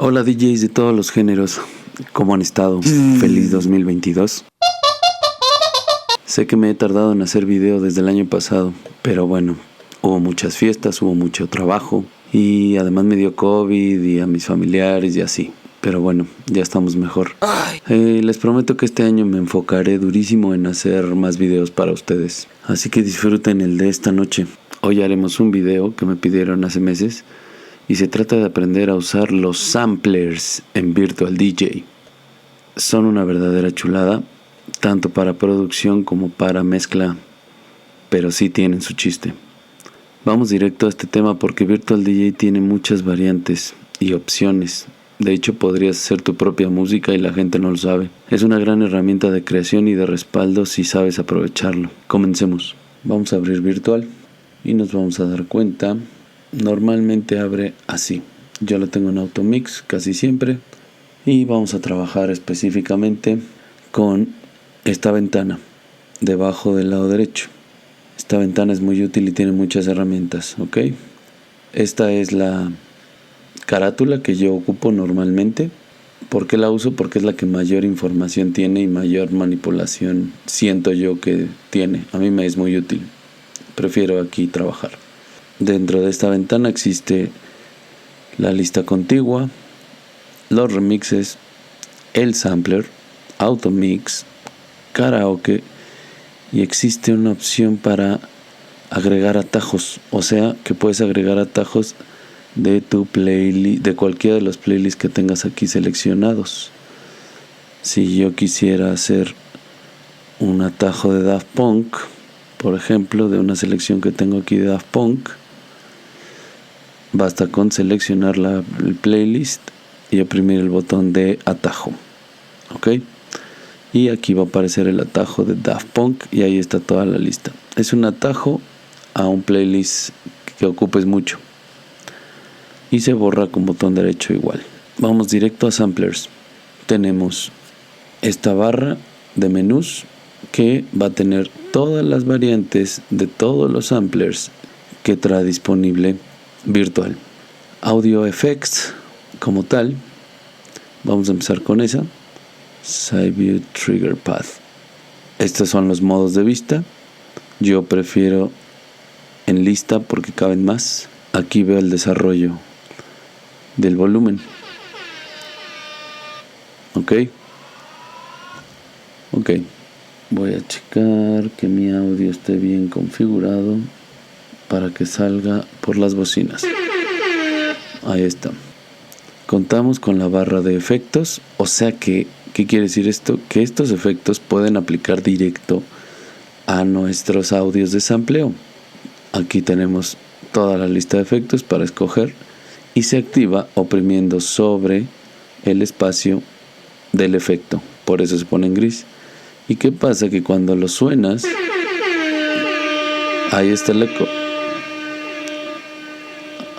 Hola DJs de todos los géneros, ¿cómo han estado? Feliz 2022. Sé que me he tardado en hacer video desde el año pasado, pero bueno, hubo muchas fiestas, hubo mucho trabajo y además me dio COVID y a mis familiares y así. Pero bueno, ya estamos mejor. Les prometo que este año me enfocaré durísimo en hacer más videos para ustedes. Así que disfruten el de esta noche. Hoy haremos un video que me pidieron hace meses y se trata de aprender a usar los samplers en Virtual DJ. Son una verdadera chulada, tanto para producción como para mezcla, pero sí tienen su chiste. Vamos directo a este tema porque Virtual DJ tiene muchas variantes y opciones. De hecho, podrías hacer tu propia música y la gente no lo sabe. Es una gran herramienta de creación y de respaldo si sabes aprovecharlo. Comencemos. Vamos a abrir Virtual y nos vamos a dar cuenta. Normalmente abre así. Yo lo tengo en Automix casi siempre. Y vamos a trabajar específicamente con esta ventana debajo del lado derecho. Esta ventana es muy útil y tiene muchas herramientas, ¿ok? Esta es la carátula que yo ocupo normalmente. ¿Por qué la uso? Porque es la que mayor información tiene y mayor manipulación siento yo que tiene. A mí me es muy útil. Prefiero aquí trabajar. Dentro de esta ventana existe la lista contigua, los remixes, el sampler, Automix, karaoke y existe una opción para agregar atajos, o sea que puedes agregar atajos de tu playlist, de cualquiera de los playlists que tengas aquí seleccionados. Si yo quisiera hacer un atajo de Daft Punk, por ejemplo, de una selección que tengo aquí de Daft Punk, basta con seleccionar el playlist y oprimir el botón de atajo, ¿ok? Y aquí va a aparecer el atajo de Daft Punk y ahí está toda la lista. Es un atajo a un playlist que ocupes mucho y se borra con botón derecho igual. Vamos directo a samplers. Tenemos esta barra de menús que va a tener todas las variantes de todos los samplers que trae disponible Virtual. Audio Effects como tal, vamos a empezar con esa. Side View Trigger Path. Estos son los modos de vista. Yo prefiero en lista porque caben más. Aquí veo el desarrollo del volumen. Ok. Voy a checar que mi audio esté bien configurado para que salga por las bocinas. Ahí está. Contamos con la barra de efectos, o sea que, ¿qué quiere decir esto? Que estos efectos pueden aplicar directo a nuestros audios de sampleo. Aquí tenemos toda la lista de efectos para escoger y se activa oprimiendo sobre el espacio del efecto. Por eso se pone en gris. ¿Y qué pasa? Que cuando lo suenas, ahí está el eco.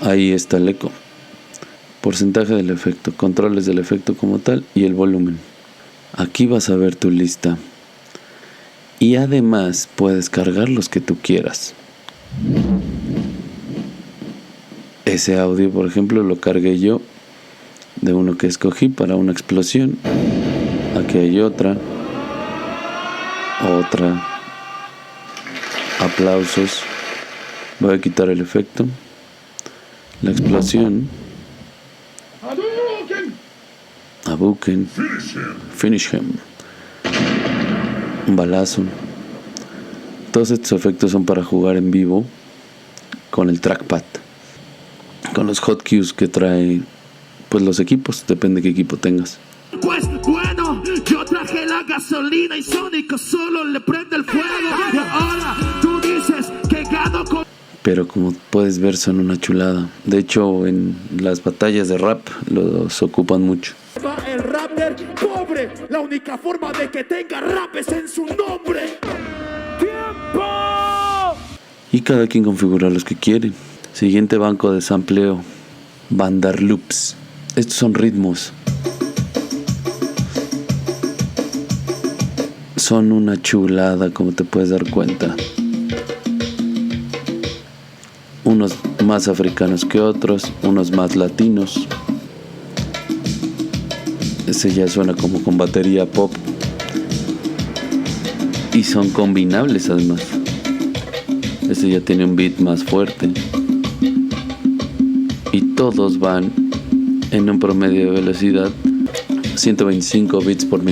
Ahí está el eco. Porcentaje del efecto, controles del efecto como tal y el volumen. Aquí vas a ver tu lista. Y además puedes cargar los que tú quieras. Ese audio, por ejemplo, lo cargué yo de uno que escogí para una explosión. Aquí hay otra. Aplausos. Voy a quitar el efecto. La explosión. Hadouken. Finish him. Un balazo. Todos estos efectos son para jugar en vivo con el trackpad, con los hotkeys que trae pues los equipos, depende de qué equipo tengas. Pues bueno, yo traje la gasolina y Sónico solo le prende el fuego. Y ahora tú dices que gano con... Pero como puedes ver son una chulada. De hecho en las batallas de rap los ocupan mucho. El rapper pobre, la única forma de que tenga rap es en su nombre. ¡Tiempo! Y cada quien configura los que quiere. Siguiente banco de sampleo, Bandar Loops. Estos son ritmos. Son una chulada, como te puedes dar cuenta. Unos más africanos que otros, unos más latinos. Ese ya suena como con batería pop. Y son combinables además. Ese ya tiene un beat más fuerte. Y todos van en un promedio de velocidad 125 bits por minuto.